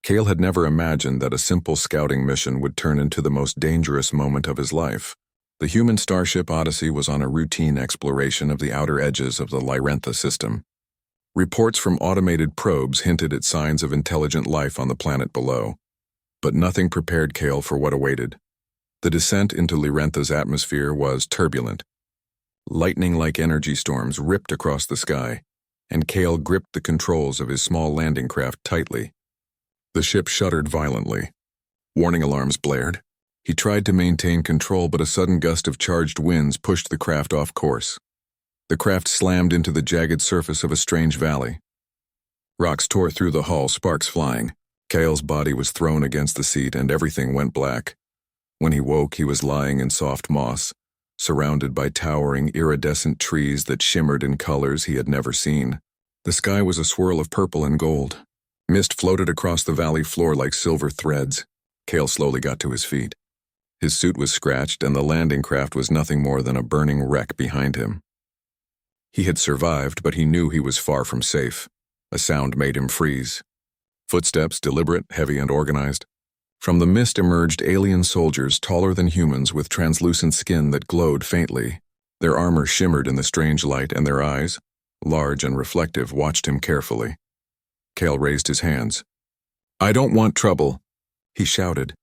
Kale had never imagined that a simple scouting mission would turn into the most dangerous moment of his life. The human starship Odyssey was on a routine exploration of the outer edges of the Lyrantha system. Reports from automated probes hinted at signs of intelligent life on the planet below, but nothing prepared Kale for what awaited. The descent into Lyrantha's atmosphere was turbulent. Lightning-like energy storms ripped across the sky, and Kale gripped the controls of his small landing craft tightly. The ship shuddered violently. Warning alarms blared. He tried to maintain control, but a sudden gust of charged winds pushed the craft off course. The craft slammed into the jagged surface of a strange valley. Rocks tore through the hull, sparks flying. Kale's body was thrown against the seat, and everything went black. When he woke, he was lying in soft moss, surrounded by towering, iridescent trees that shimmered in colors he had never seen. The sky was a swirl of purple and gold. Mist floated across the valley floor like silver threads. Kale slowly got to his feet. His suit was scratched, and the landing craft was nothing more than a burning wreck behind him. He had survived, but he knew he was far from safe. A sound made him freeze. Footsteps, deliberate, heavy, and organized. From the mist emerged alien soldiers, taller than humans, with translucent skin that glowed faintly. Their armor shimmered in the strange light, and their eyes, large and reflective, watched him carefully. Kale raised his hands. "I don't want trouble," he shouted,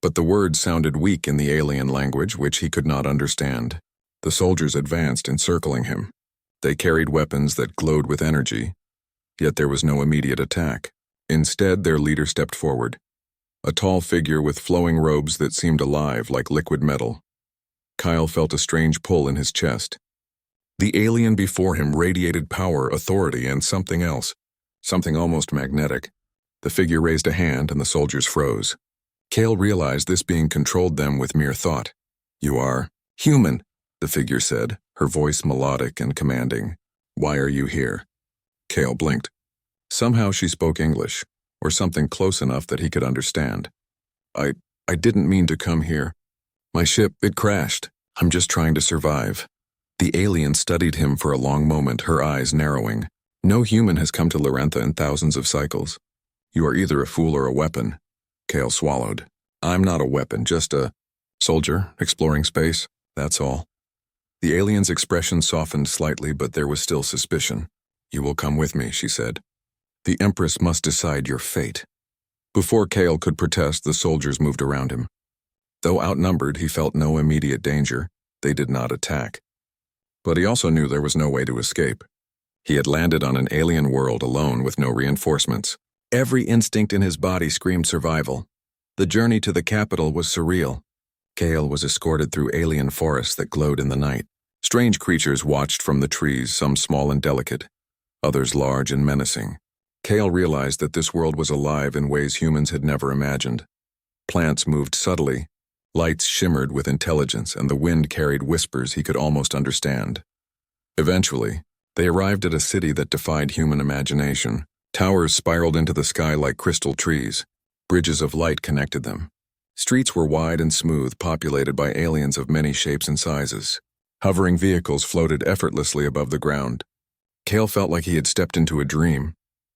but the words sounded weak in the alien language, which he could not understand. The soldiers advanced, encircling him. They carried weapons that glowed with energy, yet there was no immediate attack. Instead, their leader stepped forward, a tall figure with flowing robes that seemed alive like liquid metal. Kyle felt a strange pull in his chest. The alien before him radiated power, authority, and something else. Something almost magnetic. The figure raised a hand, and the soldiers froze. Kale realized this being controlled them with mere thought. "You are human," the figure said, her voice melodic and commanding. "Why are you here?" Kale blinked. Somehow she spoke English, or something close enough that he could understand. I didn't mean to come here. My ship, it crashed. I'm just trying to survive." The alien studied him for a long moment, her eyes narrowing. "No human has come to Lyrantha in thousands of cycles. You are either a fool or a weapon." Kale swallowed. "I'm not a weapon, just a soldier exploring space, that's all." The alien's expression softened slightly, but there was still suspicion. "You will come with me," she said. "The Empress must decide your fate." Before Kale could protest, the soldiers moved around him. Though outnumbered, he felt no immediate danger. They did not attack. But he also knew there was no way to escape. He had landed on an alien world alone with no reinforcements. Every instinct in his body screamed survival. The journey to the capital was surreal. Kale was escorted through alien forests that glowed in the night. Strange creatures watched from the trees, some small and delicate, others large and menacing. Kale realized that this world was alive in ways humans had never imagined. Plants moved subtly, lights shimmered with intelligence, and the wind carried whispers he could almost understand. Eventually, they arrived at a city that defied human imagination. Towers spiraled into the sky like crystal trees. Bridges of light connected them. Streets were wide and smooth, populated by aliens of many shapes and sizes. Hovering vehicles floated effortlessly above the ground. Kale felt like he had stepped into a dream.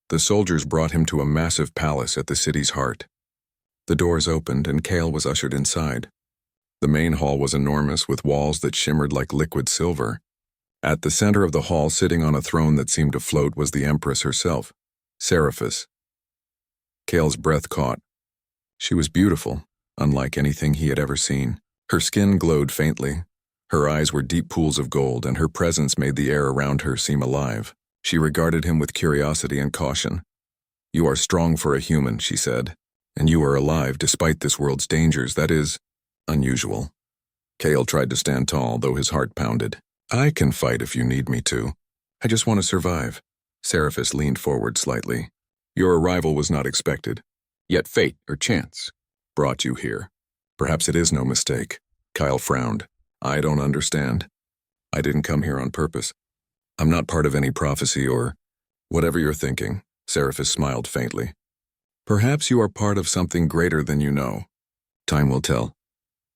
The soldiers brought him to a massive palace at the city's heart. The doors opened, and Kale was ushered inside. The main hall was enormous, with walls that shimmered like liquid silver. At the center of the hall, sitting on a throne that seemed to float, was the Empress herself, Seraphis. Kale's breath caught. She was beautiful, unlike anything he had ever seen. Her skin glowed faintly. Her eyes were deep pools of gold, and her presence made the air around her seem alive. She regarded him with curiosity and caution. "You are strong for a human," she said, "and you are alive despite this world's dangers. That is unusual." Kale tried to stand tall, though his heart pounded. "I can fight if you need me to. I just want to survive." Seraphis leaned forward slightly. "Your arrival was not expected. Yet fate, or chance, brought you here. Perhaps it is no mistake." Kyle frowned. "I don't understand. I didn't come here on purpose. I'm not part of any prophecy or whatever you're thinking." Seraphis smiled faintly. "Perhaps you are part of something greater than you know. Time will tell."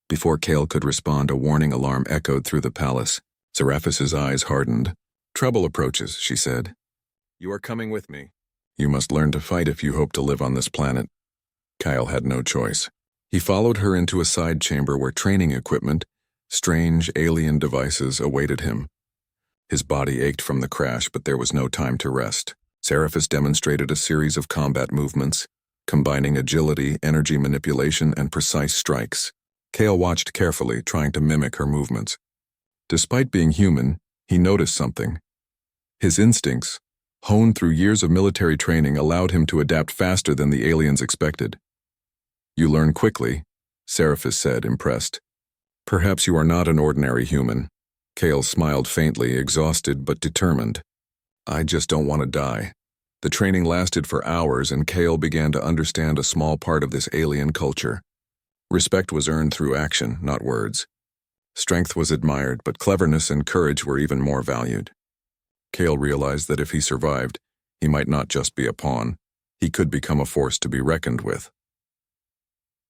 Before Kale could respond, a warning alarm echoed through the palace. Seraphis's eyes hardened. "Trouble approaches," she said. "You are coming with me. You must learn to fight if you hope to live on this planet." Kyle had no choice. He followed her into a side chamber where training equipment, strange alien devices, awaited him. His body ached from the crash, but there was no time to rest. Seraphis demonstrated a series of combat movements, combining agility, energy manipulation, and precise strikes. Kale watched carefully, trying to mimic her movements. Despite being human, he noticed something. His instincts, honed through years of military training, allowed him to adapt faster than the aliens expected. "You learn quickly," Seraphis said, impressed. "Perhaps you are not an ordinary human." Kale smiled faintly, exhausted but determined. "I just don't want to die." The training lasted for hours, and Kale began to understand a small part of this alien culture. Respect was earned through action, not words. Strength was admired, but cleverness and courage were even more valued. Kale realized that if he survived, he might not just be a pawn. He could become a force to be reckoned with.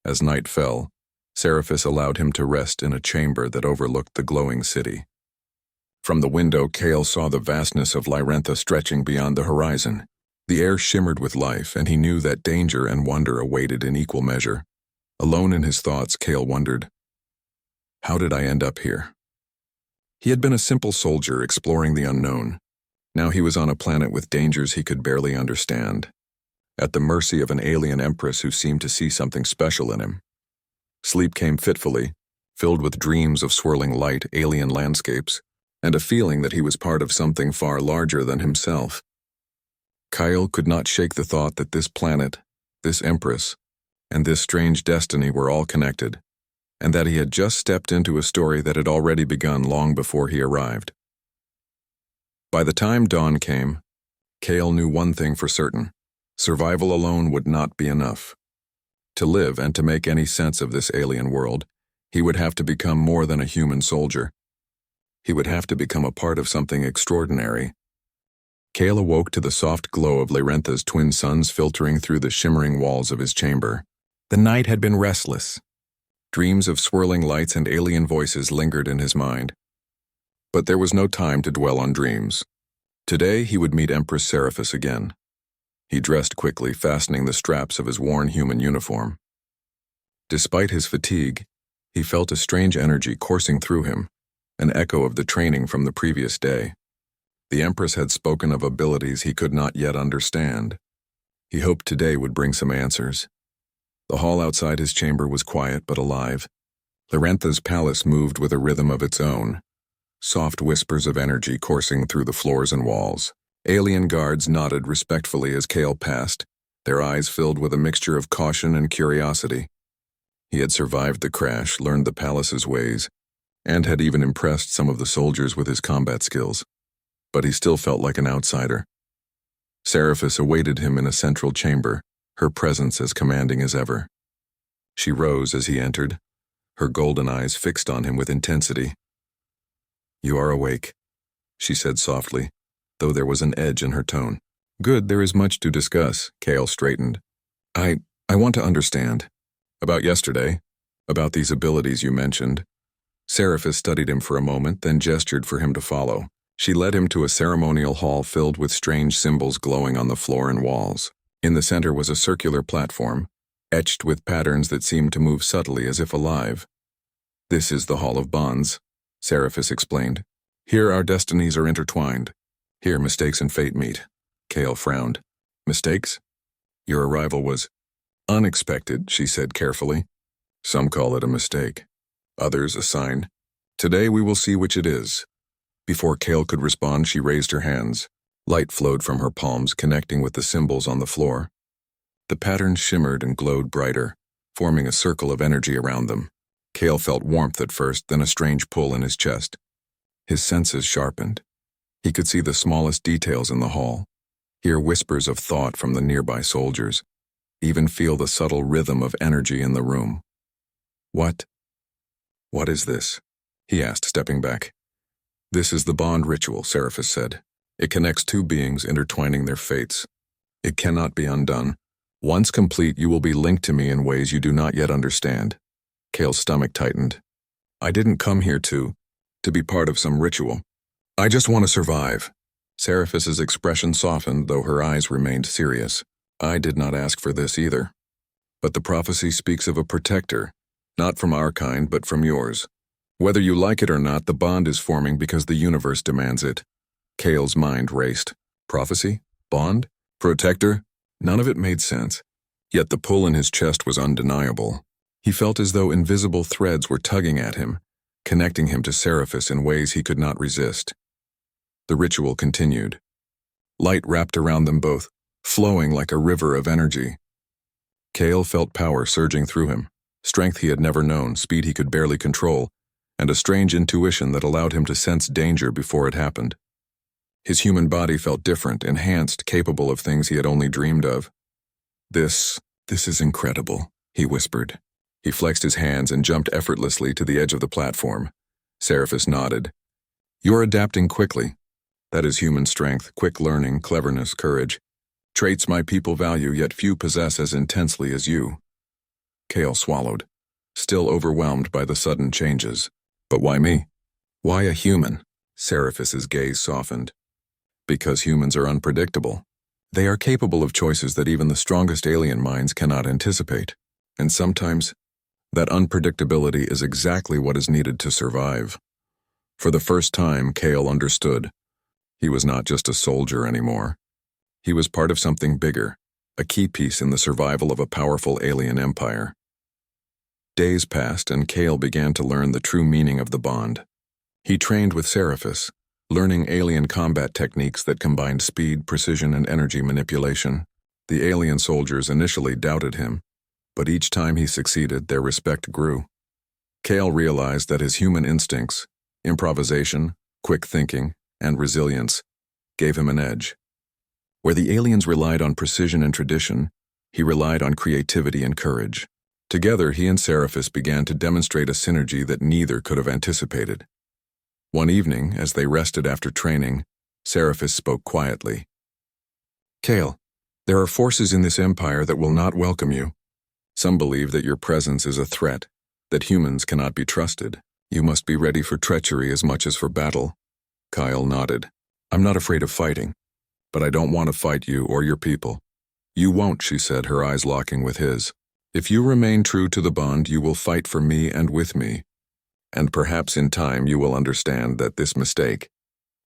As night fell, Seraphis allowed him to rest in a chamber that overlooked the glowing city. From the window, Kale saw the vastness of Lyrantha stretching beyond the horizon. The air shimmered with life, and he knew that danger and wonder awaited in equal measure. Alone in his thoughts, Kale wondered, "How did I end up here?" He had been a simple soldier exploring the unknown. Now he was on a planet with dangers he could barely understand, at the mercy of an alien Empress who seemed to see something special in him. Sleep came fitfully, filled with dreams of swirling light, alien landscapes, and a feeling that he was part of something far larger than himself. Kyle could not shake the thought that this planet, this Empress, and this strange destiny were all connected, and that he had just stepped into a story that had already begun long before he arrived. By the time dawn came, Kale knew one thing for certain: survival alone would not be enough. To live and to make any sense of this alien world, he would have to become more than a human soldier. He would have to become a part of something extraordinary. Kale awoke to the soft glow of Lyrantha's twin suns filtering through the shimmering walls of his chamber. The night had been restless. Dreams of swirling lights and alien voices lingered in his mind. But there was no time to dwell on dreams. Today he would meet Empress Seraphis again. He dressed quickly, fastening the straps of his worn human uniform. Despite his fatigue, he felt a strange energy coursing through him, an echo of the training from the previous day. The Empress had spoken of abilities he could not yet understand. He hoped today would bring some answers. The hall outside his chamber was quiet but alive. Lyrantha's palace moved with a rhythm of its own, soft whispers of energy coursing through the floors and walls. Alien guards nodded respectfully as Kale passed, their eyes filled with a mixture of caution and curiosity. He had survived the crash, learned the palace's ways, and had even impressed some of the soldiers with his combat skills. But he still felt like an outsider. Seraphis awaited him in a central chamber, her presence as commanding as ever. She rose as he entered, her golden eyes fixed on him with intensity. "You are awake," she said softly, though there was an edge in her tone. "Good, there is much to discuss." Kale straightened. I want to understand. About yesterday, about these abilities you mentioned." Seraphis studied him for a moment, then gestured for him to follow. She led him to a ceremonial hall filled with strange symbols glowing on the floor and walls. In the center was a circular platform, etched with patterns that seemed to move subtly as if alive. "This is the Hall of Bonds," Seraphis explained. "Here our destinies are intertwined. Here mistakes and fate meet." Kale frowned. "Mistakes? Your arrival was unexpected," she said carefully. "Some call it a mistake. Others a sign. Today we will see which it is." Before Kale could respond, she raised her hands. Light flowed from her palms, connecting with the symbols on the floor. The patterns shimmered and glowed brighter, forming a circle of energy around them. Kale felt warmth at first, then a strange pull in his chest. His senses sharpened. He could see the smallest details in the hall, hear whispers of thought from the nearby soldiers, even feel the subtle rhythm of energy in the room. What is this?" he asked, stepping back. "This is the bond ritual," Seraphis said. "It connects two beings intertwining their fates. It cannot be undone. Once complete, you will be linked to me in ways you do not yet understand." Kale's stomach tightened. "I didn't come here to be part of some ritual. I just want to survive." Seraphis's expression softened, though her eyes remained serious. "I did not ask for this either." But the prophecy speaks of a protector, not from our kind, but from yours. Whether you like it or not, the bond is forming because the universe demands it. Kale's mind raced. Prophecy? Bond? Protector? None of it made sense. Yet the pull in his chest was undeniable. He felt as though invisible threads were tugging at him, connecting him to Seraphis in ways he could not resist. The ritual continued. Light wrapped around them both, flowing like a river of energy. Kale felt power surging through him, strength he had never known, speed he could barely control, and a strange intuition that allowed him to sense danger before it happened. His human body felt different, enhanced, capable of things he had only dreamed of. This is incredible, he whispered. He flexed his hands and jumped effortlessly to the edge of the platform. Seraphis nodded. You're adapting quickly. That is human strength, quick learning, cleverness, courage. Traits my people value, yet few possess as intensely as you. Kale swallowed, still overwhelmed by the sudden changes. But why me? Why a human? Seraphis's gaze softened. Because humans are unpredictable. They are capable of choices that even the strongest alien minds cannot anticipate. And sometimes, that unpredictability is exactly what is needed to survive. For the first time, Kale understood. He was not just a soldier anymore. He was part of something bigger, a key piece in the survival of a powerful alien empire. Days passed and Kale began to learn the true meaning of the bond. He trained with Seraphis, learning alien combat techniques that combined speed, precision, and energy manipulation. The alien soldiers initially doubted him, but each time he succeeded, their respect grew. Kale realized that his human instincts, improvisation, quick thinking, and resilience gave him an edge. Where the aliens relied on precision and tradition, he relied on creativity and courage. Together, he and Seraphis began to demonstrate a synergy that neither could have anticipated. One evening, as they rested after training, Seraphis spoke quietly. Kale, there are forces in this empire that will not welcome you. Some believe that your presence is a threat, that humans cannot be trusted. You must be ready for treachery as much as for battle. Kyle nodded. I'm not afraid of fighting, but I don't want to fight you or your people. You won't, she said, her eyes locking with his. If you remain true to the bond, you will fight for me and with me. And perhaps in time you will understand that this mistake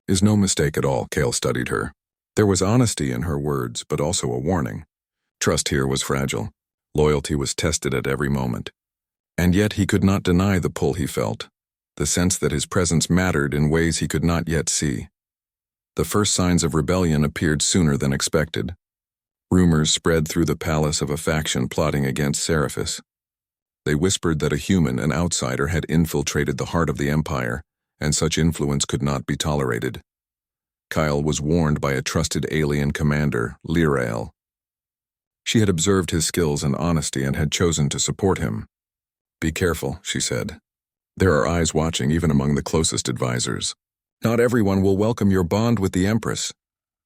is no mistake at all. Kale studied her. There was honesty in her words, but also a warning. Trust here was fragile. Loyalty was tested at every moment. And yet he could not deny the pull he felt, the sense that his presence mattered in ways he could not yet see. The first signs of rebellion appeared sooner than expected. Rumors spread through the palace of a faction plotting against Seraphis. They whispered that a human, an outsider, had infiltrated the heart of the empire, and such influence could not be tolerated. Kyle was warned by a trusted alien commander, Lyrael. She had observed his skills and honesty and had chosen to support him. Be careful, she said. There are eyes watching even among the closest advisors. Not everyone will welcome your bond with the Empress.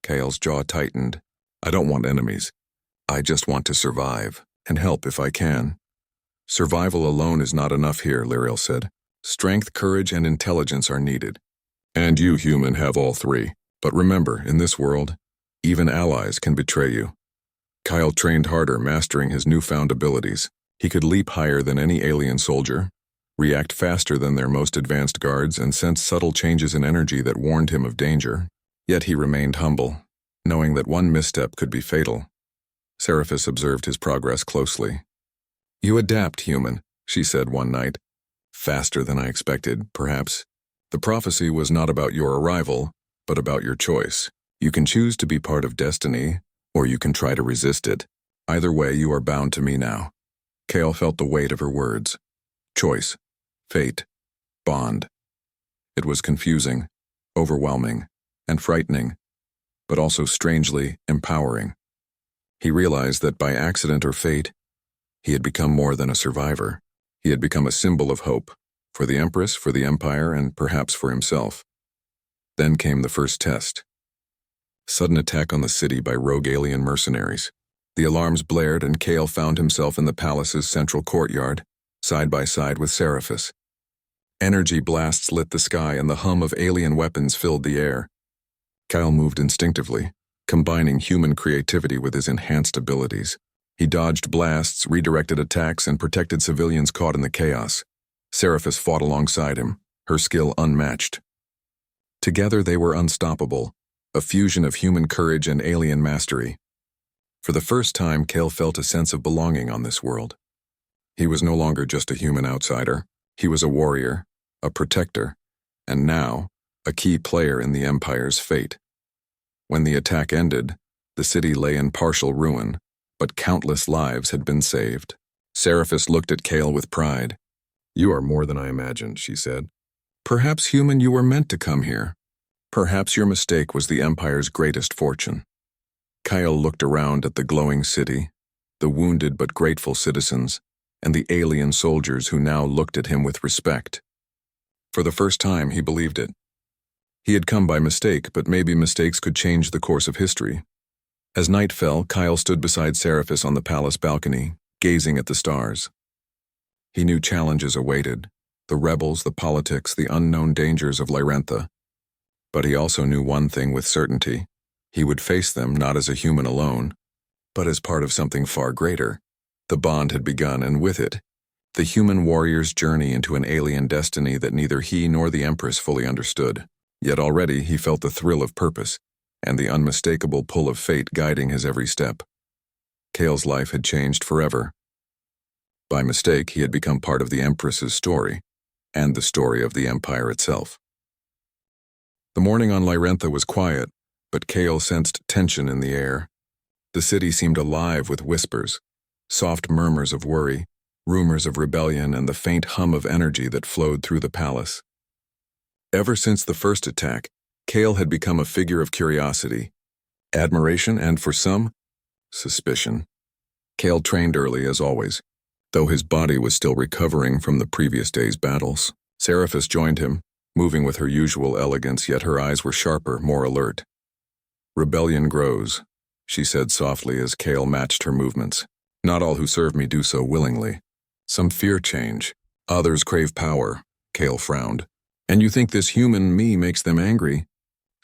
Kale's jaw tightened. I don't want enemies. I just want to survive, and help if I can. Survival alone is not enough here, Lyrael said. Strength, courage, and intelligence are needed. And you, human, have all three. But remember, in this world, even allies can betray you. Kyle trained harder, mastering his newfound abilities. He could leap higher than any alien soldier, react faster than their most advanced guards, and sense subtle changes in energy that warned him of danger. Yet he remained humble, knowing that one misstep could be fatal. Seraphis observed his progress closely. You adapt, human, she said one night. Faster than I expected, perhaps. The prophecy was not about your arrival, but about your choice. You can choose to be part of destiny, or you can try to resist it. Either way, you are bound to me now. Kale felt the weight of her words. Choice, fate, bond. It was confusing, overwhelming, and frightening, but also strangely empowering. He realized that by accident or fate, he had become more than a survivor. He had become a symbol of hope, for the Empress, for the Empire, and perhaps for himself. Then came the first test. Sudden attack on the city by rogue alien mercenaries. The alarms blared and Kale found himself in the palace's central courtyard, side by side with Seraphis. Energy blasts lit the sky and the hum of alien weapons filled the air. Kyle moved instinctively, combining human creativity with his enhanced abilities. He dodged blasts, redirected attacks, and protected civilians caught in the chaos. Seraphis fought alongside him, her skill unmatched. Together they were unstoppable, a fusion of human courage and alien mastery. For the first time, Kale felt a sense of belonging on this world. He was no longer just a human outsider. He was a warrior, a protector, and now, a key player in the Empire's fate. When the attack ended, the city lay in partial ruin, but countless lives had been saved. Seraphis looked at Kale with pride. "You are more than I imagined," she said. "Perhaps, human, you were meant to come here. Perhaps your mistake was the Empire's greatest fortune." Kyle looked around at the glowing city, the wounded but grateful citizens, and the alien soldiers who now looked at him with respect. For the first time, he believed it. He had come by mistake, but maybe mistakes could change the course of history. As night fell, Kyle stood beside Seraphis on the palace balcony, gazing at the stars. He knew challenges awaited, the rebels, the politics, the unknown dangers of Lyrantha. But he also knew one thing with certainty. He would face them not as a human alone, but as part of something far greater. The bond had begun, and with it, the human warrior's journey into an alien destiny that neither he nor the Empress fully understood. Yet already he felt the thrill of purpose, and the unmistakable pull of fate guiding his every step. Kale's life had changed forever. By mistake, he had become part of the Empress's story, and the story of the Empire itself. The morning on Lyrantha was quiet, but Kale sensed tension in the air. The city seemed alive with whispers, soft murmurs of worry, rumors of rebellion, and the faint hum of energy that flowed through the palace. Ever since the first attack, Kale had become a figure of curiosity, admiration, and for some, suspicion. Kale trained early, as always, though his body was still recovering from the previous day's battles. Seraphis joined him, moving with her usual elegance, yet her eyes were sharper, more alert. "Rebellion grows," she said softly as Kale matched her movements. "Not all who serve me do so willingly. Some fear change, others crave power." Kale frowned. "And you think this human me makes them angry?"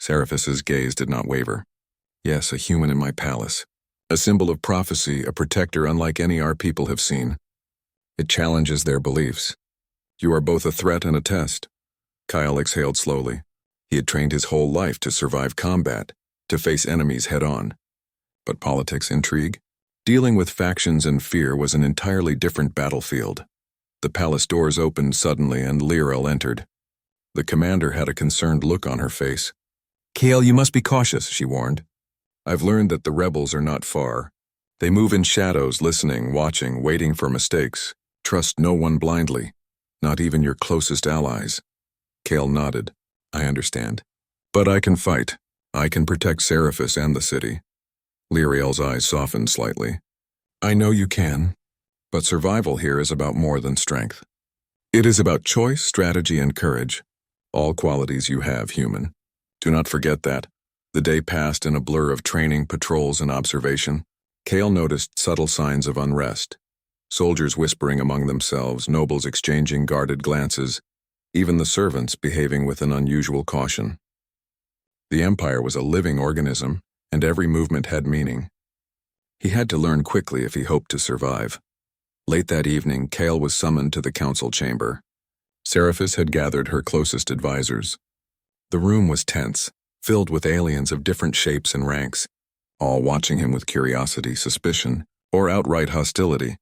Seraphis's gaze did not waver. "Yes, a human in my palace. A symbol of prophecy, a protector unlike any our people have seen. It challenges their beliefs. You are both a threat and a test." Kyle exhaled slowly. He had trained his whole life to survive combat, to face enemies head-on. But politics, intrigue? Dealing with factions and fear was an entirely different battlefield. The palace doors opened suddenly and Lyrel entered. The commander had a concerned look on her face. "Kale, you must be cautious," she warned. "I've learned that the rebels are not far. They move in shadows, listening, watching, waiting for mistakes. Trust no one blindly, not even your closest allies." Kale nodded. "I understand. But I can fight. I can protect Seraphis and the city." Lyrel's eyes softened slightly. "I know you can, but survival here is about more than strength. It is about choice, strategy, and courage. All qualities you have, human. Do not forget that." The day passed in a blur of training, patrols, and observation. Kale noticed subtle signs of unrest. Soldiers whispering among themselves, nobles exchanging guarded glances, even the servants behaving with an unusual caution. The Empire was a living organism, and every movement had meaning. He had to learn quickly if he hoped to survive. Late that evening, Kale was summoned to the council chamber. Seraphis had gathered her closest advisors. The room was tense, filled with aliens of different shapes and ranks, all watching him with curiosity, suspicion, or outright hostility.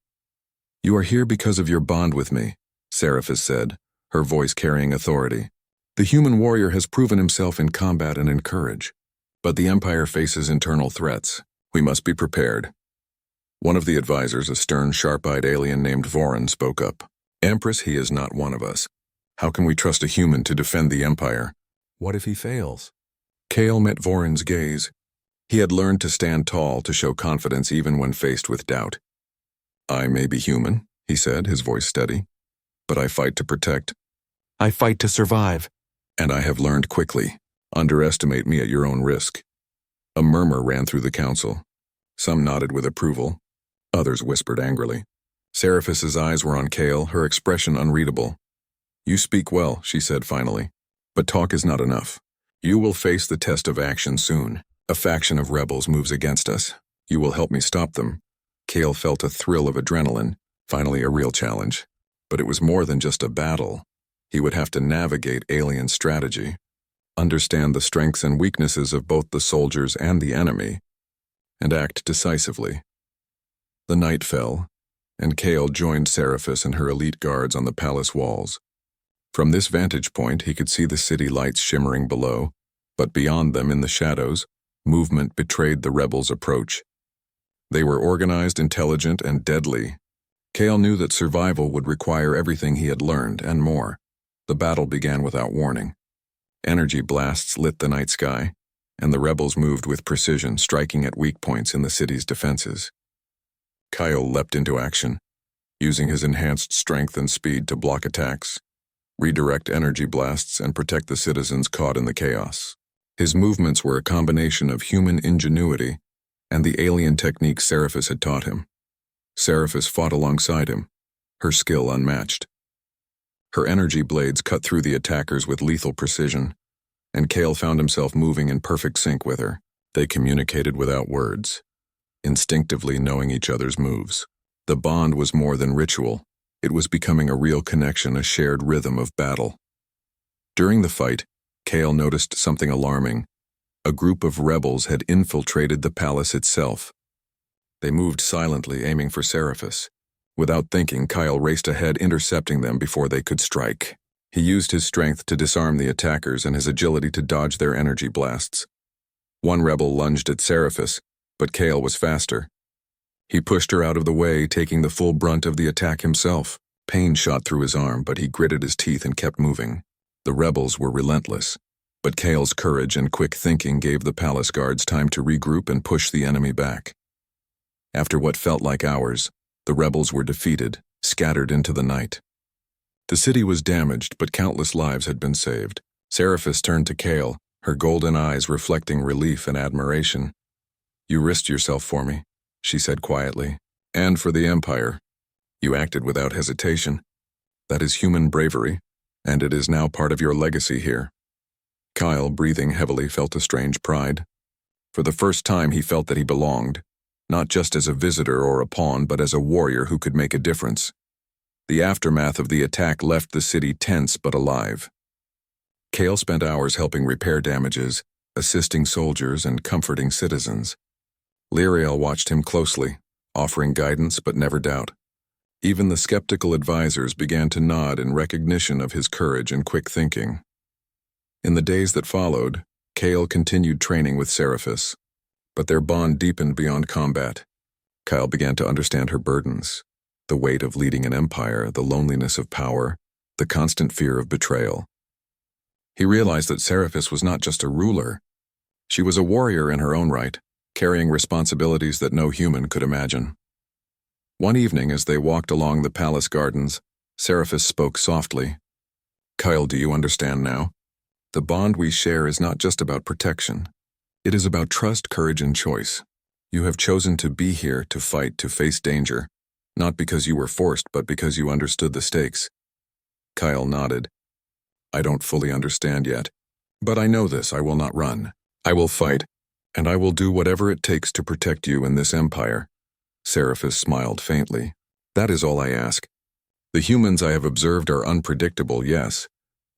"You are here because of your bond with me," Seraphis said, her voice carrying authority. "The human warrior has proven himself in combat and in courage. But the Empire faces internal threats. We must be prepared." One of the advisors, a stern, sharp-eyed alien named Vorin, spoke up. "Empress, he is not one of us. How can we trust a human to defend the Empire? What if he fails?" Kale met Vorin's gaze. He had learned to stand tall, to show confidence even when faced with doubt. "I may be human," he said, his voice steady, "but I fight to protect. I fight to survive. And I have learned quickly. Underestimate me at your own risk." A murmur ran through the council. Some nodded with approval. Others whispered angrily. Seraphis's eyes were on Kale, her expression unreadable. "You speak well," she said finally. "But talk is not enough. You will face the test of action soon. A faction of rebels moves against us. You will help me stop them. Kale felt a thrill of adrenaline, finally a real challenge. But it was more than just a battle. He would have to navigate alien strategy, understand the strengths and weaknesses of both the soldiers and the enemy, and act decisively. The night fell, and Kale joined Seraphis and her elite guards on the palace walls. From this vantage point, he could see the city lights shimmering below, but beyond them in the shadows, movement betrayed the rebels' approach. They were organized, intelligent, and deadly. Kale knew that survival would require everything he had learned, and more. The battle began without warning. Energy blasts lit the night sky, and the rebels moved with precision, striking at weak points in the city's defenses. Kyle leapt into action, using his enhanced strength and speed to block attacks, redirect energy blasts, and protect the citizens caught in the chaos. His movements were a combination of human ingenuity and the alien techniques Seraphis had taught him. Seraphis fought alongside him, her skill unmatched. Her energy blades cut through the attackers with lethal precision, and Kale found himself moving in perfect sync with her. They communicated without words, instinctively knowing each other's moves. The bond was more than ritual. It was becoming a real connection, a shared rhythm of battle. During the fight, Kale noticed something alarming. A group of rebels had infiltrated the palace itself. They moved silently, aiming for Seraphis. Without thinking, Kyle raced ahead, intercepting them before they could strike. He used his strength to disarm the attackers and his agility to dodge their energy blasts. One rebel lunged at Seraphis, but Kale was faster. He pushed her out of the way, taking the full brunt of the attack himself. Pain shot through his arm, but he gritted his teeth and kept moving. The rebels were relentless, but Kale's courage and quick thinking gave the palace guards time to regroup and push the enemy back. After what felt like hours, the rebels were defeated, scattered into the night. The city was damaged, but countless lives had been saved. Seraphis turned to Kale, her golden eyes reflecting relief and admiration. "You risked yourself for me," she said quietly, "and for the Empire. You acted without hesitation. That is human bravery, and it is now part of your legacy here." Kyle, breathing heavily, felt a strange pride. For the first time, he felt that he belonged, not just as a visitor or a pawn, but as a warrior who could make a difference. The aftermath of the attack left the city tense but alive. Kale spent hours helping repair damages, assisting soldiers, and comforting citizens. Lyriel watched him closely, offering guidance but never doubt. Even the skeptical advisors began to nod in recognition of his courage and quick thinking. In the days that followed, Kale continued training with Seraphis, but their bond deepened beyond combat. Kyle began to understand her burdens, the weight of leading an empire, the loneliness of power, the constant fear of betrayal. He realized that Seraphis was not just a ruler. She was a warrior in her own right, carrying responsibilities that no human could imagine. One evening, as they walked along the palace gardens, Seraphis spoke softly. "Kyle, do you understand now? The bond we share is not just about protection. It is about trust, courage, and choice. You have chosen to be here, to fight, to face danger, not because you were forced, but because you understood the stakes." Kyle nodded. "I don't fully understand yet, but I know this: I will not run. I will fight, and I will do whatever it takes to protect you in this empire." Seraphis smiled faintly. "That is all I ask. The humans I have observed are unpredictable, yes,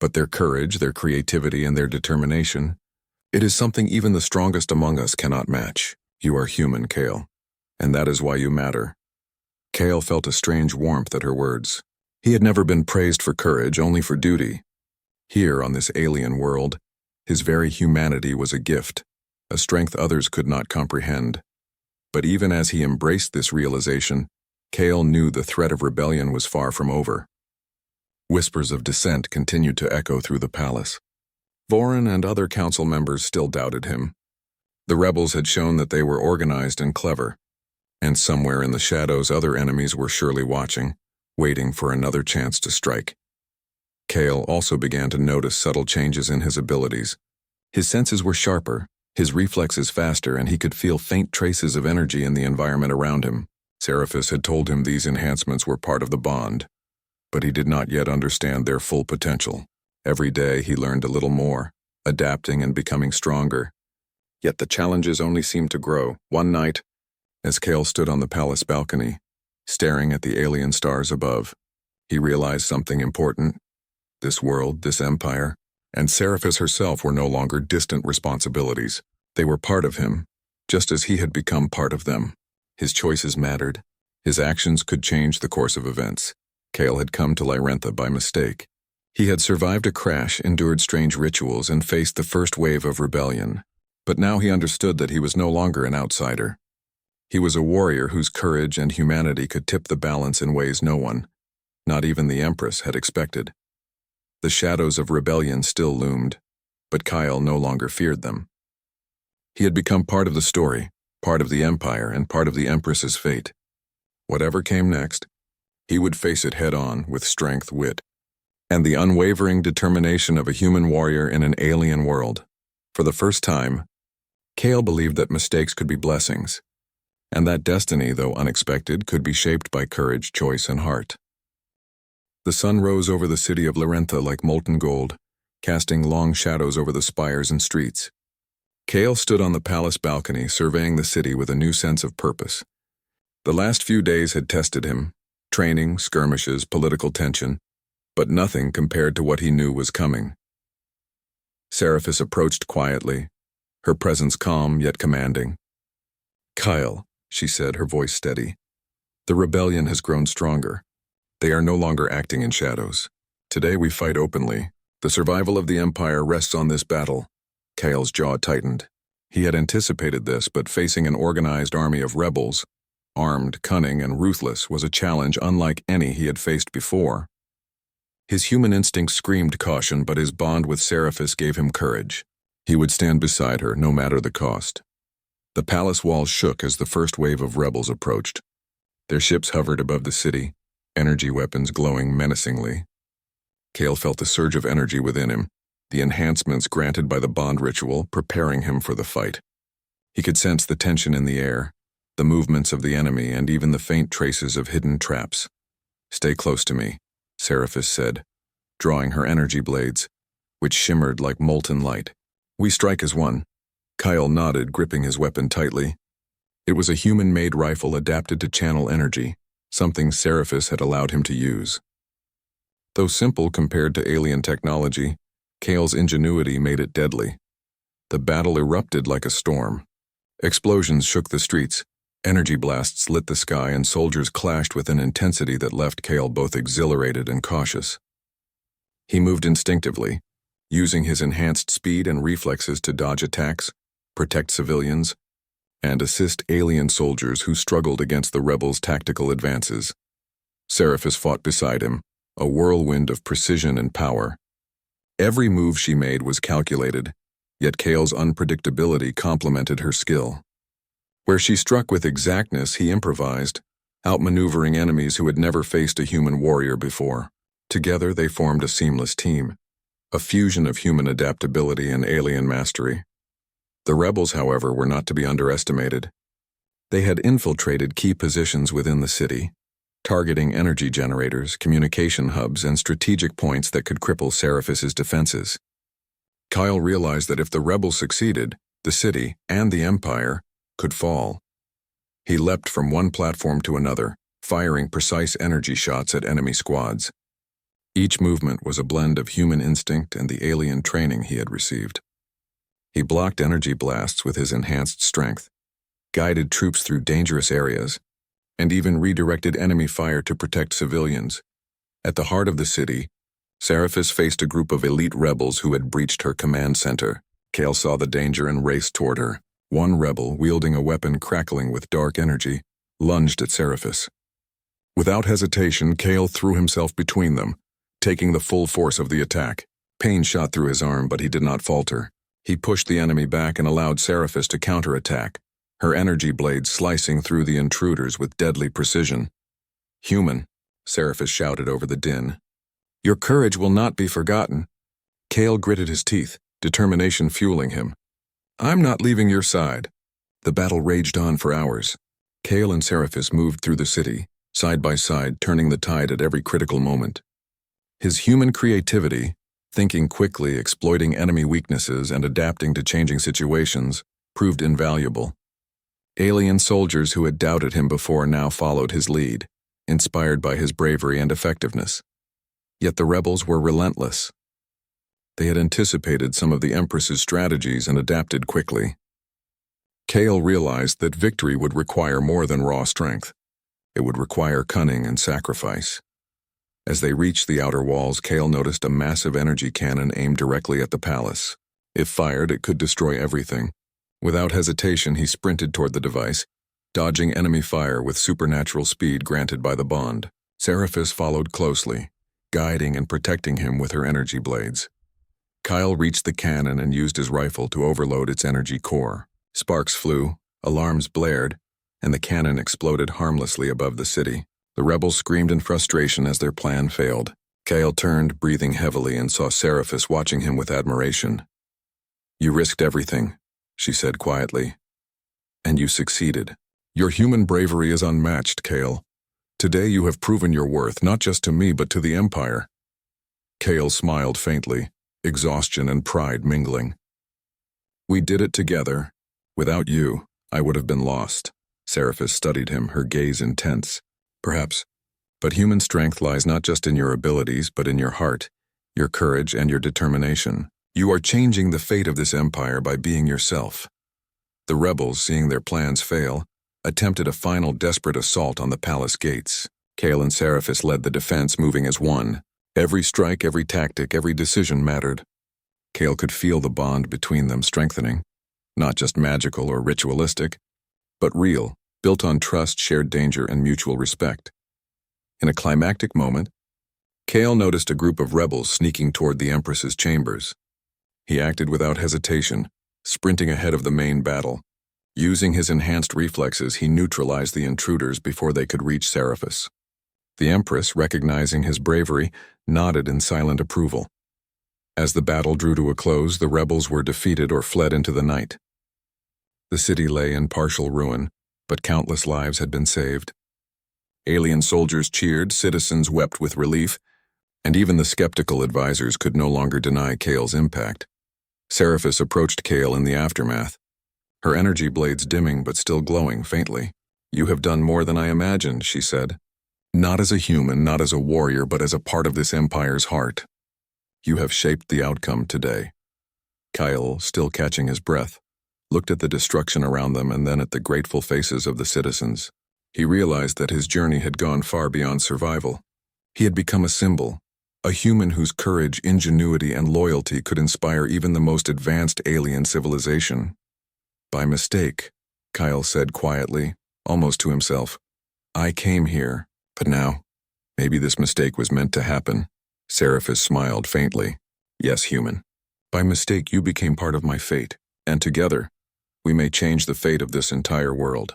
but their courage, their creativity, and their determination, it is something even the strongest among us cannot match. You are human, Kale, and that is why you matter." Kale felt a strange warmth at her words. He had never been praised for courage, only for duty. Here, on this alien world, his very humanity was a gift, a strength others could not comprehend. But even as he embraced this realization, Kale knew the threat of rebellion was far from over. Whispers of dissent continued to echo through the palace. Vorin and other council members still doubted him. The rebels had shown that they were organized and clever, and somewhere in the shadows other enemies were surely watching, waiting for another chance to strike. Kale also began to notice subtle changes in his abilities. His senses were sharper, his reflexes faster, and he could feel faint traces of energy in the environment around him. Seraphis had told him these enhancements were part of the bond, but he did not yet understand their full potential. Every day he learned a little more, adapting and becoming stronger. Yet the challenges only seemed to grow. One night, As Kale stood on the palace balcony, staring at the alien stars above, he realized something important. This world, this empire, and Seraphis herself were no longer distant responsibilities. They were part of him, just as he had become part of them. His choices mattered. His actions could change the course of events. Kale had come to Lyrantha by mistake. He had survived a crash, endured strange rituals, and faced the first wave of rebellion. But now he understood that he was no longer an outsider. He was a warrior whose courage and humanity could tip the balance in ways no one, not even the Empress, had expected. The shadows of rebellion still loomed, but Kyle no longer feared them. He had become part of the story, part of the Empire, and part of the Empress's fate. Whatever came next, he would face it head-on with strength, wit, and the unwavering determination of a human warrior in an alien world. For the first time, Kale believed that mistakes could be blessings, and that destiny, though unexpected, could be shaped by courage, choice, and heart. The sun rose over the city of Lyrantha like molten gold, casting long shadows over the spires and streets. Kale stood on the palace balcony, surveying the city with a new sense of purpose. The last few days had tested him, training, skirmishes, political tension, but nothing compared to what he knew was coming. Seraphis approached quietly, her presence calm yet commanding. "Kyle," she said, her voice steady, "the rebellion has grown stronger. They are no longer acting in shadows. Today we fight openly. The survival of the Empire rests on this battle." Kale's jaw tightened. He had anticipated this, but facing an organized army of rebels, armed, cunning, and ruthless, was a challenge unlike any he had faced before. His human instinct screamed caution, but his bond with Seraphis gave him courage. He would stand beside her, no matter the cost. The palace walls shook as the first wave of rebels approached. Their ships hovered above the city, energy weapons glowing menacingly. Kale felt the surge of energy within him, the enhancements granted by the bond ritual preparing him for the fight. He could sense the tension in the air, the movements of the enemy, and even the faint traces of hidden traps. "Stay close to me," Seraphis said, drawing her energy blades, which shimmered like molten light. "We strike as one." Kyle nodded, gripping his weapon tightly. It was a human-made rifle adapted to channel energy, something Seraphis had allowed him to use. Though simple compared to alien technology, Kale's ingenuity made it deadly. The battle erupted like a storm. Explosions shook the streets, energy blasts lit the sky, and soldiers clashed with an intensity that left Kale both exhilarated and cautious. He moved instinctively, using his enhanced speed and reflexes to dodge attacks, protect civilians, and assist alien soldiers who struggled against the rebels' tactical advances. Seraphis fought beside him, a whirlwind of precision and power. Every move she made was calculated, yet Kale's unpredictability complemented her skill. Where she struck with exactness, he improvised, outmaneuvering enemies who had never faced a human warrior before. Together they formed a seamless team, a fusion of human adaptability and alien mastery. The rebels, however, were not to be underestimated. They had infiltrated key positions within the city, targeting energy generators, communication hubs, and strategic points that could cripple Seraphis's defenses. Kyle realized that if the rebels succeeded, the city and the Empire could fall. He leapt from one platform to another, firing precise energy shots at enemy squads. Each movement was a blend of human instinct and the alien training he had received. He blocked energy blasts with his enhanced strength, guided troops through dangerous areas, and even redirected enemy fire to protect civilians. At the heart of the city, Seraphis faced a group of elite rebels who had breached her command center. Kale saw the danger and raced toward her. One rebel, wielding a weapon crackling with dark energy, lunged at Seraphis. Without hesitation, Kale threw himself between them, taking the full force of the attack. Pain shot through his arm, but he did not falter. He pushed the enemy back and allowed Seraphis to counterattack, her energy blades slicing through the intruders with deadly precision. "Human," Seraphis shouted over the din. "Your courage will not be forgotten." Kale gritted his teeth, determination fueling him. "I'm not leaving your side." The battle raged on for hours. Kale and Seraphis moved through the city, side by side, turning the tide at every critical moment. His human creativity, thinking quickly, exploiting enemy weaknesses, and adapting to changing situations, proved invaluable. Alien soldiers who had doubted him before now followed his lead, inspired by his bravery and effectiveness. Yet the rebels were relentless. They had anticipated some of the Empress's strategies and adapted quickly. Kale realized that victory would require more than raw strength. It would require cunning and sacrifice. As they reached the outer walls, Kale noticed a massive energy cannon aimed directly at the palace. If fired, it could destroy everything. Without hesitation, he sprinted toward the device, dodging enemy fire with supernatural speed granted by the bond. Seraphis followed closely, guiding and protecting him with her energy blades. Kyle reached the cannon and used his rifle to overload its energy core. Sparks flew, alarms blared, and the cannon exploded harmlessly above the city. The rebels screamed in frustration as their plan failed. Kale turned, breathing heavily, and saw Seraphis watching him with admiration. "You risked everything," she said quietly. "And you succeeded. Your human bravery is unmatched, Kale. Today you have proven your worth, not just to me but to the Empire." Kale smiled faintly, exhaustion and pride mingling. "We did it together. Without you, I would have been lost." Seraphis studied him, her gaze intense. "Perhaps. But human strength lies not just in your abilities, but in your heart, your courage, and your determination. You are changing the fate of this empire by being yourself." The rebels, seeing their plans fail, attempted a final desperate assault on the palace gates. Kale and Seraphis led the defense, moving as one. Every strike, every tactic, every decision mattered. Kale could feel the bond between them strengthening, not just magical or ritualistic, but real, built on trust, shared danger, and mutual respect. In a climactic moment, Kale noticed a group of rebels sneaking toward the Empress's chambers. He acted without hesitation, sprinting ahead of the main battle. Using his enhanced reflexes, he neutralized the intruders before they could reach Seraphis. The Empress, recognizing his bravery, nodded in silent approval. As the battle drew to a close, the rebels were defeated or fled into the night. The city lay in partial ruin, but countless lives had been saved. Alien soldiers cheered, citizens wept with relief, and even the skeptical advisors could no longer deny Kale's impact. Seraphis approached Kale in the aftermath, her energy blades dimming but still glowing faintly. "You have done more than I imagined," she said. "Not as a human, not as a warrior, but as a part of this empire's heart. You have shaped the outcome today." Kyle, still catching his breath, looked at the destruction around them and then at the grateful faces of the citizens. He realized that his journey had gone far beyond survival. He had become a symbol, a human whose courage, ingenuity, and loyalty could inspire even the most advanced alien civilization. "By mistake," Kyle said quietly, almost to himself. "I came here, but now, maybe this mistake was meant to happen." Seraphis smiled faintly. "Yes, human. By mistake you became part of my fate, and together, we may change the fate of this entire world."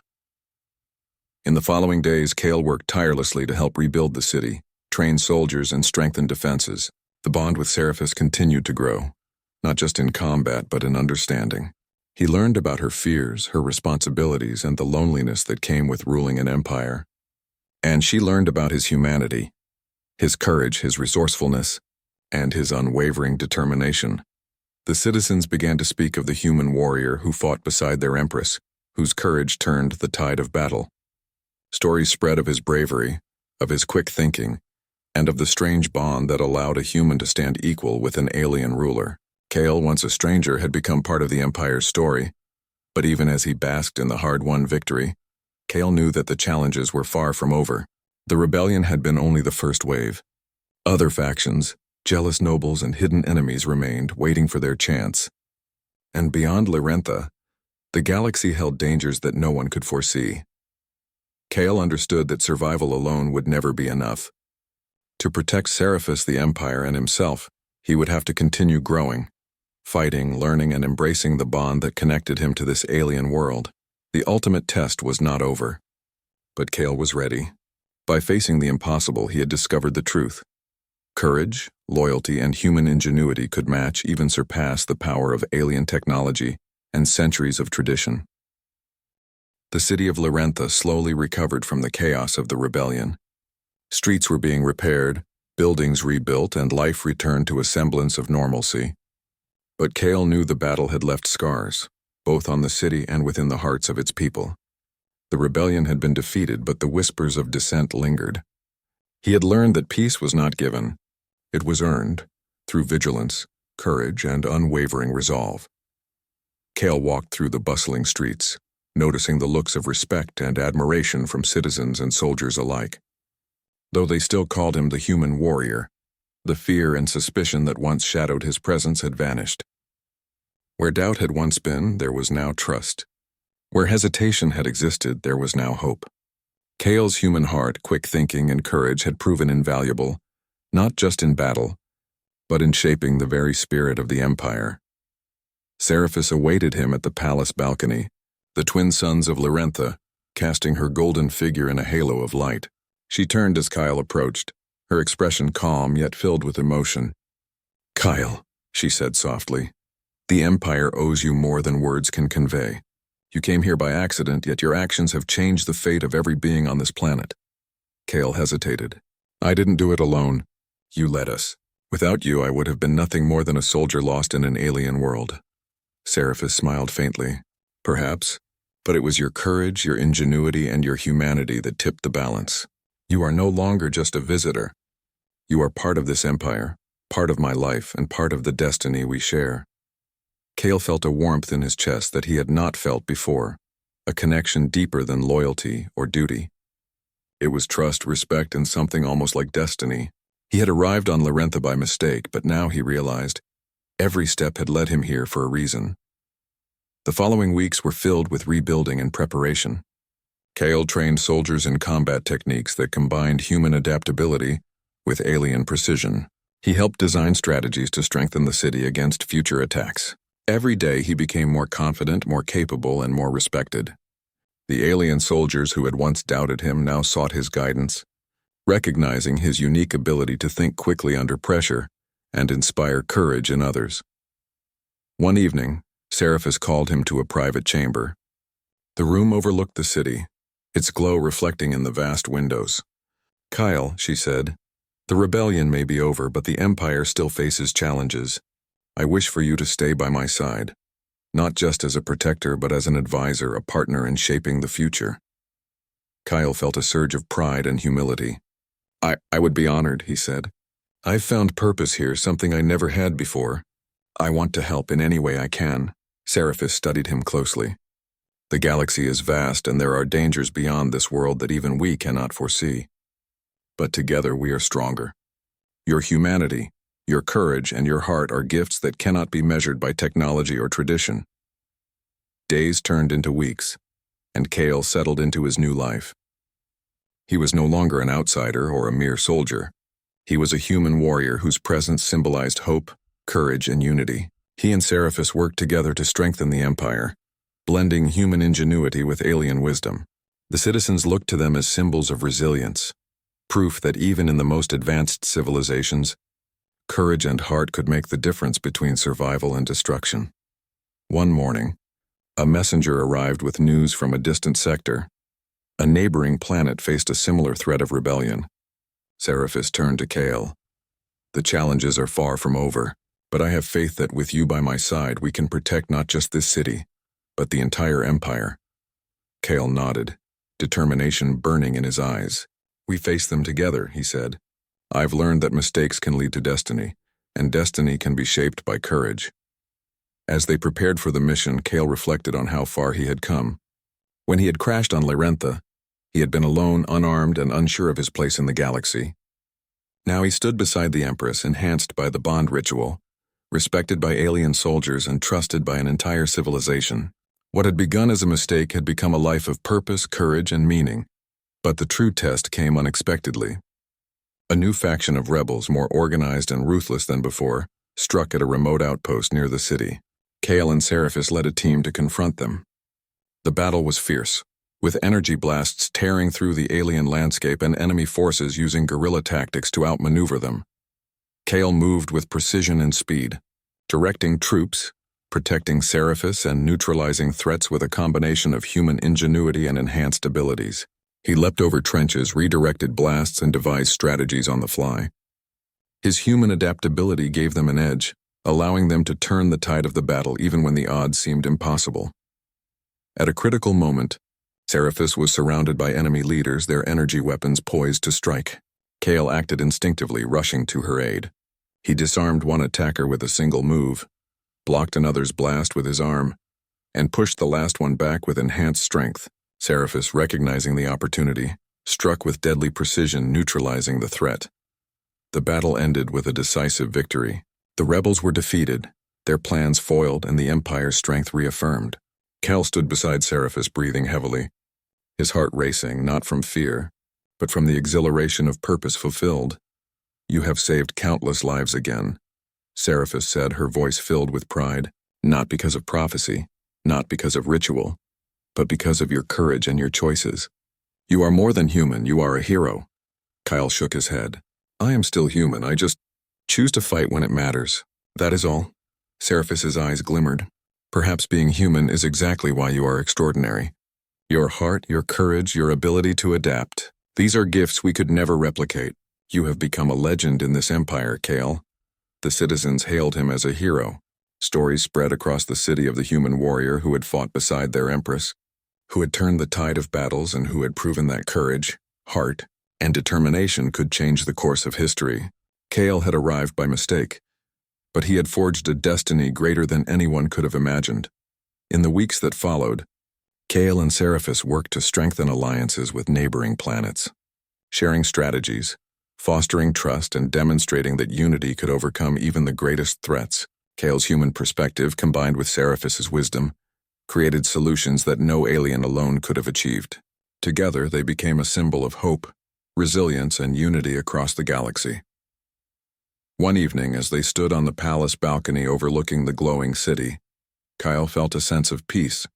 In the following days, Kale worked tirelessly to help rebuild the city, train soldiers, and strengthen defenses. The bond with Seraphis continued to grow, not just in combat but in understanding. He learned about her fears, her responsibilities, and the loneliness that came with ruling an empire. And she learned about his humanity, his courage, his resourcefulness, and his unwavering determination. The citizens began to speak of the human warrior who fought beside their Empress, whose courage turned the tide of battle. Stories spread of his bravery, of his quick thinking, and of the strange bond that allowed a human to stand equal with an alien ruler. Kale, once a stranger, had become part of the Empire's story, but even as he basked in the hard-won victory, Kale knew that the challenges were far from over. The rebellion had been only the first wave. Other factions, jealous nobles and hidden enemies remained, waiting for their chance. And beyond Larentha, the galaxy held dangers that no one could foresee. Kale understood that survival alone would never be enough. To protect Seraphis, the Empire, and himself, he would have to continue growing, fighting, learning, and embracing the bond that connected him to this alien world. The ultimate test was not over. But Kale was ready. By facing the impossible, he had discovered the truth. Courage, loyalty, and human ingenuity could match, even surpass, the power of alien technology and centuries of tradition. The city of Larentha slowly recovered from the chaos of the rebellion. Streets were being repaired, buildings rebuilt, and life returned to a semblance of normalcy. But Kale knew the battle had left scars, both on the city and within the hearts of its people. The rebellion had been defeated, but the whispers of dissent lingered. He had learned that peace was not given. It was earned, through vigilance, courage, and unwavering resolve. Cale walked through the bustling streets, noticing the looks of respect and admiration from citizens and soldiers alike. Though they still called him the human warrior, the fear and suspicion that once shadowed his presence had vanished. Where doubt had once been, there was now trust. Where hesitation had existed, there was now hope. Cale's human heart, quick thinking, and courage had proven invaluable, not just in battle, but in shaping the very spirit of the Empire. Seraphis awaited him at the palace balcony, the twin sons of Lyrantha, casting her golden figure in a halo of light. She turned as Kyle approached, her expression calm yet filled with emotion. "Kyle," she said softly, "the Empire owes you more than words can convey. You came here by accident, yet your actions have changed the fate of every being on this planet." Cale hesitated. "I didn't do it alone. You led us. Without you, I would have been nothing more than a soldier lost in an alien world." Seraphis smiled faintly. "Perhaps, but it was your courage, your ingenuity, and your humanity that tipped the balance. You are no longer just a visitor. You are part of this Empire, part of my life, and part of the destiny we share." Cale felt a warmth in his chest that he had not felt before, a connection deeper than loyalty or duty. It was trust, respect, and something almost like destiny. He had arrived on Lyrantha by mistake, but now he realized every step had led him here for a reason. The following weeks were filled with rebuilding and preparation. Cale trained soldiers in combat techniques that combined human adaptability with alien precision. He helped design strategies to strengthen the city against future attacks. Every day he became more confident, more capable, and more respected. The alien soldiers who had once doubted him now sought his guidance, recognizing his unique ability to think quickly under pressure and inspire courage in others. One evening, Seraphis called him to a private chamber. The room overlooked the city, its glow reflecting in the vast windows. "Kyle," she said, "the rebellion may be over, but the Empire still faces challenges. I wish for you to stay by my side, not just as a protector, but as an advisor, a partner in shaping the future." Kyle felt a surge of pride and humility. I would be honored," he said. "I've found purpose here, something I never had before. I want to help in any way I can." Seraphis studied him closely. "The galaxy is vast, and there are dangers beyond this world that even we cannot foresee. But together we are stronger. Your humanity, your courage, and your heart are gifts that cannot be measured by technology or tradition." Days turned into weeks, and Cale settled into his new life. He was no longer an outsider or a mere soldier. He was a human warrior whose presence symbolized hope, courage, and unity. He and Seraphis worked together to strengthen the Empire, blending human ingenuity with alien wisdom. The citizens looked to them as symbols of resilience, proof that even in the most advanced civilizations, courage and heart could make the difference between survival and destruction. One morning, a messenger arrived with news from a distant sector. A neighboring planet faced a similar threat of rebellion. Seraphis turned to Cale. "The challenges are far from over, but I have faith that with you by my side we can protect not just this city, but the entire Empire." Cale nodded, determination burning in his eyes. "We face them together," he said. "I've learned that mistakes can lead to destiny, and destiny can be shaped by courage." As they prepared for the mission, Cale reflected on how far he had come. When he had crashed on Lyrantha, he had been alone, unarmed, and unsure of his place in the galaxy. Now he stood beside the Empress, enhanced by the bond ritual, respected by alien soldiers, and trusted by an entire civilization. What had begun as a mistake had become a life of purpose, courage, and meaning. But the true test came unexpectedly. A new faction of rebels, more organized and ruthless than before, struck at a remote outpost near the city. Cale and Seraphis led a team to confront them. The battle was fierce, with energy blasts tearing through the alien landscape and enemy forces using guerrilla tactics to outmaneuver them. Cale moved with precision and speed, directing troops, protecting Seraphis, and neutralizing threats with a combination of human ingenuity and enhanced abilities. He leapt over trenches, redirected blasts, and devised strategies on the fly. His human adaptability gave them an edge, allowing them to turn the tide of the battle even when the odds seemed impossible. At a critical moment, Seraphis was surrounded by enemy leaders, their energy weapons poised to strike. Kale acted instinctively, rushing to her aid. He disarmed one attacker with a single move, blocked another's blast with his arm, and pushed the last one back with enhanced strength. Seraphis, recognizing the opportunity, struck with deadly precision, neutralizing the threat. The battle ended with a decisive victory. The rebels were defeated, their plans foiled, and the Empire's strength reaffirmed. Cal stood beside Seraphis, breathing heavily, his heart racing, not from fear, but from the exhilaration of purpose fulfilled. "You have saved countless lives again," Seraphis said, her voice filled with pride, "not because of prophecy, not because of ritual, but because of your courage and your choices. You are more than human, you are a hero." Kyle shook his head. "I am still human, I just choose to fight when it matters. That is all." Seraphis's eyes glimmered. "Perhaps being human is exactly why you are extraordinary. Your heart, your courage, your ability to adapt. These are gifts we could never replicate. You have become a legend in this empire, Kale." The citizens hailed him as a hero. Stories spread across the city of the human warrior who had fought beside their Empress, who had turned the tide of battles, and who had proven that courage, heart, and determination could change the course of history. Kale had arrived by mistake, but he had forged a destiny greater than anyone could have imagined. In the weeks that followed, Kale and Seraphis worked to strengthen alliances with neighboring planets, sharing strategies, fostering trust, and demonstrating that unity could overcome even the greatest threats. Kale's human perspective, combined with Seraphis's wisdom, created solutions that no alien alone could have achieved. Together, they became a symbol of hope, resilience, and unity across the galaxy. One evening, as they stood on the palace balcony overlooking the glowing city, Kyle felt a sense of peace.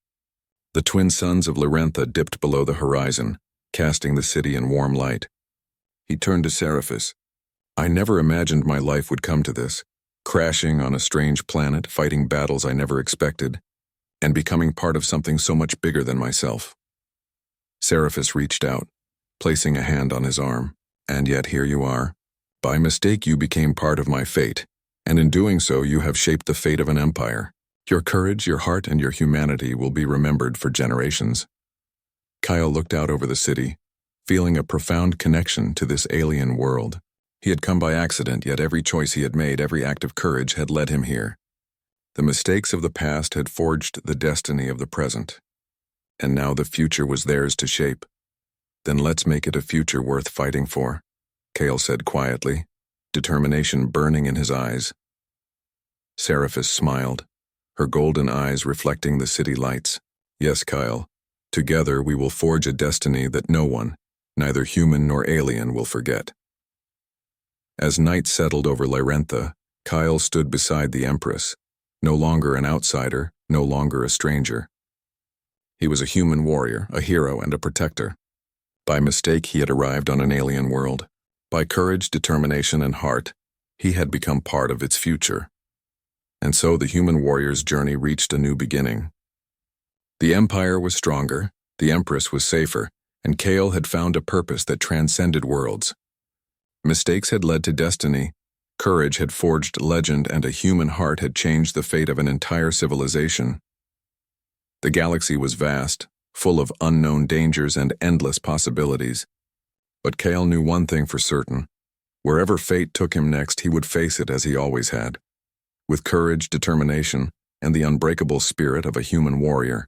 The twin suns of Lyrantha dipped below the horizon, casting the city in warm light. He turned to Seraphis. "I never imagined my life would come to this, crashing on a strange planet, fighting battles I never expected, and becoming part of something so much bigger than myself." Seraphis reached out, placing a hand on his arm. "And yet here you are. By mistake you became part of my fate, and in doing so you have shaped the fate of an empire. Your courage, your heart, and your humanity will be remembered for generations." Kyle looked out over the city, feeling a profound connection to this alien world. He had come by accident, yet every choice he had made, every act of courage had led him here. The mistakes of the past had forged the destiny of the present, and now the future was theirs to shape. "Then let's make it a future worth fighting for," Kale said quietly, determination burning in his eyes. Seraphis smiled, her golden eyes reflecting the city lights. "Yes, Kyle. Together we will forge a destiny that no one, neither human nor alien, will forget." As night settled over Lyrantha, Kyle stood beside the Empress, no longer an outsider, no longer a stranger. He was a human warrior, a hero, and a protector. By mistake he had arrived on an alien world. By courage, determination, and heart, he had become part of its future. And so the human warrior's journey reached a new beginning. The Empire was stronger, the Empress was safer, and Kale had found a purpose that transcended worlds. Mistakes had led to destiny, courage had forged legend, and a human heart had changed the fate of an entire civilization. The galaxy was vast, full of unknown dangers and endless possibilities. But Kale knew one thing for certain. Wherever fate took him next, he would face it as he always had, with courage, determination, and the unbreakable spirit of a human warrior.